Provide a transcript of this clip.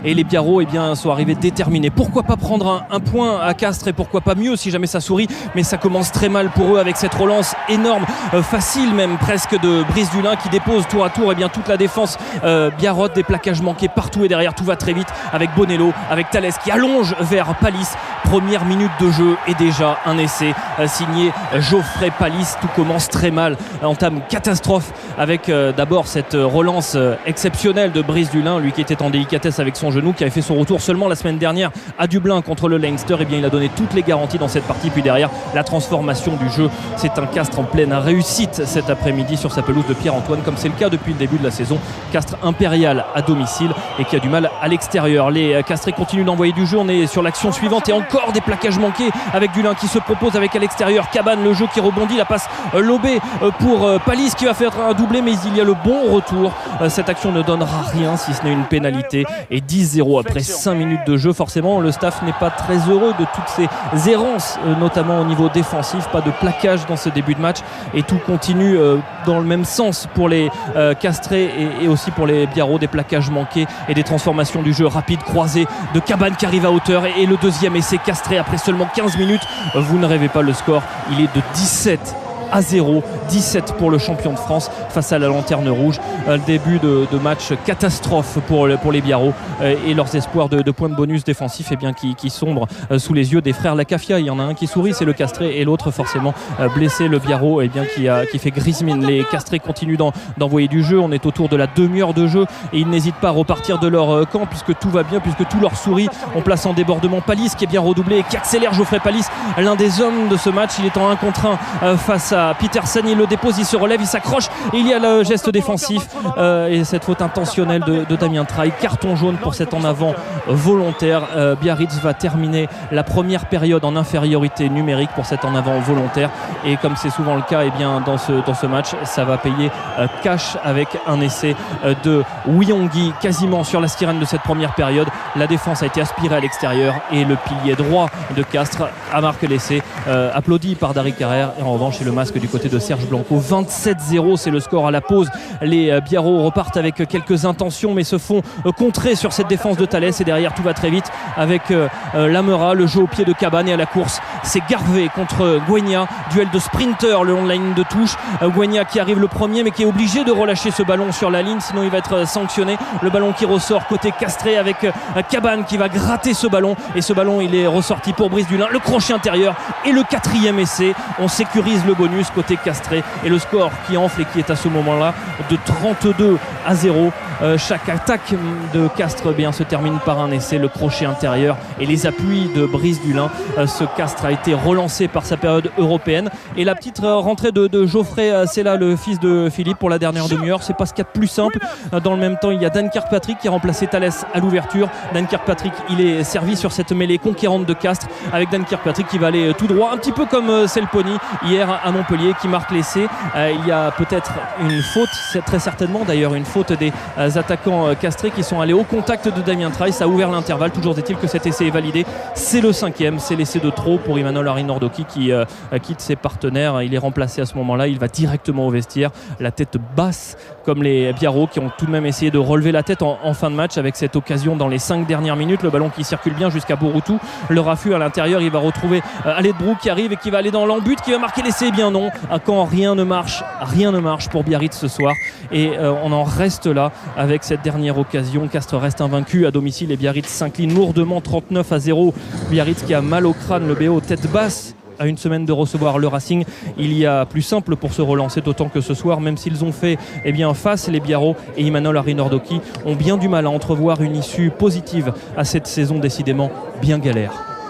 et les Biarros sont arrivés déterminés. Pourquoi pas prendre un point à Castres et pourquoi pas mieux si jamais ça sourit, mais ça commence très mal pour eux avec cette relance énorme, facile même presque de Brice Dulin qui dépose tour à tour toute la défense biarrote, des plaquages manqués partout et derrière tout va très vite avec Bonello, avec Thalès qui allonge vers Palis. Première minute de jeu et déjà un essai signé Geoffrey Palis. Tout commence très mal, entame catastrophe avec d'abord cette relance exceptionnelle de Brice Dulin, lui qui était en délicatesse avec son genou, qui avait fait son retour seulement la semaine dernière à Dublin contre le Leinster. Il a donné toutes les garanties dans cette partie, puis derrière la transformation du jeu, c'est un Castres en pleine réussite cet après-midi sur sa pelouse de Pierre-Antoine, comme c'est le cas depuis le début de la saison. Castres impérial à domicile et qui a du mal à l'extérieur. Les Castrés continuent d'envoyer du jeu, on est sur l'action suivante et encore des plaquages manqués avec Dulin qui se propose avec à l'extérieur Cabane, le jeu qui rebondit, la passe lobée pour Palis qui va faire un doublé, mais il y a le bon retour. Cette action ne donnera rien si ce n'est une pénalité et 10-0 après 5 minutes de jeu. Forcément le staff n'est pas très heureux de toutes ces errances, notamment au niveau défensif, pas de plaquage dans ce début de match et tout continue dans le même sens pour les Castrés et aussi pour les Biarros, des plaquages manqués et des transformations du jeu rapide croisé de Cabane qui arrive à hauteur et le deuxième essai Castré après seulement 15 minutes. Vous ne rêvez pas, le score il est de 17-0, 17 pour le champion de France face à la Lanterne Rouge. Début de match catastrophe pour les Biarros et leurs espoirs de points de bonus défensifs qui sombrent sous les yeux des frères Lacafia. Il y en a un qui sourit, c'est le Castré, et l'autre forcément blessé, le Biarros qui fait grise mine. Les Castrés continuent d'envoyer du jeu, on est autour de la demi-heure de jeu et ils n'hésitent pas à repartir de leur camp puisque tout va bien, puisque tout leur sourit. On place en débordement Palis qui est bien redoublé et qui accélère Geoffrey Palis, l'un des hommes de ce match. Il est en 1 contre 1 face à Petersen, il le dépose, il se relève, il s'accroche et il y a le geste défensif et cette faute intentionnelle de Damien Traille. Carton jaune pour cet en avant volontaire. Biarritz va terminer la première période en infériorité numérique pour cet en avant volontaire et comme c'est souvent le cas dans ce match, ça va payer cash avec un essai de Wiyongi quasiment sur la sirène de cette première période. La défense a été aspirée à l'extérieur et le pilier droit de Castres a marqué l'essai, applaudi par Dari Carrère. Et en revanche, c'est le masque du côté de Serge Blanco. 27-0, c'est le score à la pause. Les Biarros repartent avec quelques intentions mais se font contrer sur cette défense de Thalès et derrière tout va très vite avec Lamera, le jeu au pied de Cabane et à la course c'est Garvé contre Guegna, duel de sprinter le long de la ligne de touche. Guegna qui arrive le premier mais qui est obligé de relâcher ce ballon sur la ligne, sinon il va être sanctionné. Le ballon qui ressort côté Castré avec Cabane qui va gratter ce ballon et ce ballon il est ressorti pour Brice Dulin. Le crochet intérieur et le 4e essai, on sécurise le bonus côté Castré et le score qui enfle et qui est à ce moment-là de 32-0. Chaque attaque de Castres se termine par un essai, le crochet intérieur et les appuis de Brice Dulin. Ce Castres a été relancé par sa période européenne et la petite rentrée de Geoffrey, c'est là le fils de Philippe pour la dernière demi-heure. C'est pas ce qu'il y a de plus simple. Dans le même temps, il y a Dan Kirkpatrick qui a remplacé Thalès à l'ouverture. Dan Kirkpatrick, il est servi sur cette mêlée conquérante de Castres avec Dan Kirkpatrick qui va aller tout droit, un petit peu comme Selponi hier à Montpellier qui marque l'essai. Il y a peut-être une faute, c'est très certainement d'ailleurs une faute des attaquants castrés qui sont allés au contact de Damien Traille. Ça a ouvert l'intervalle, toujours est-il que cet essai est validé. C'est le 5e, c'est l'essai de trop pour Imanol Arinordoki qui quitte ses partenaires. Il est remplacé à ce moment-là, il va directement au vestiaire, la tête basse comme les Biarros qui ont tout de même essayé de relever la tête en fin de match avec cette occasion dans les 5 dernières minutes. Le ballon qui circule bien jusqu'à Borutou, le raffut à l'intérieur, il va retrouver Aledbrou qui arrive et qui va aller dans l'embut, qui va marquer l'essai. Eh bien non, quand rien ne marche pour Biarritz ce soir et on en reste là avec cette dernière occasion. Castres reste invaincu à domicile et Biarritz s'incline lourdement 39-0. Biarritz qui a mal au crâne, le BO tête basse à une semaine de recevoir le Racing. Il y a plus simple pour se relancer, d'autant que ce soir, même s'ils ont fait face, les Biarros et Imanol Arinordoki ont bien du mal à entrevoir une issue positive à cette saison décidément bien galère.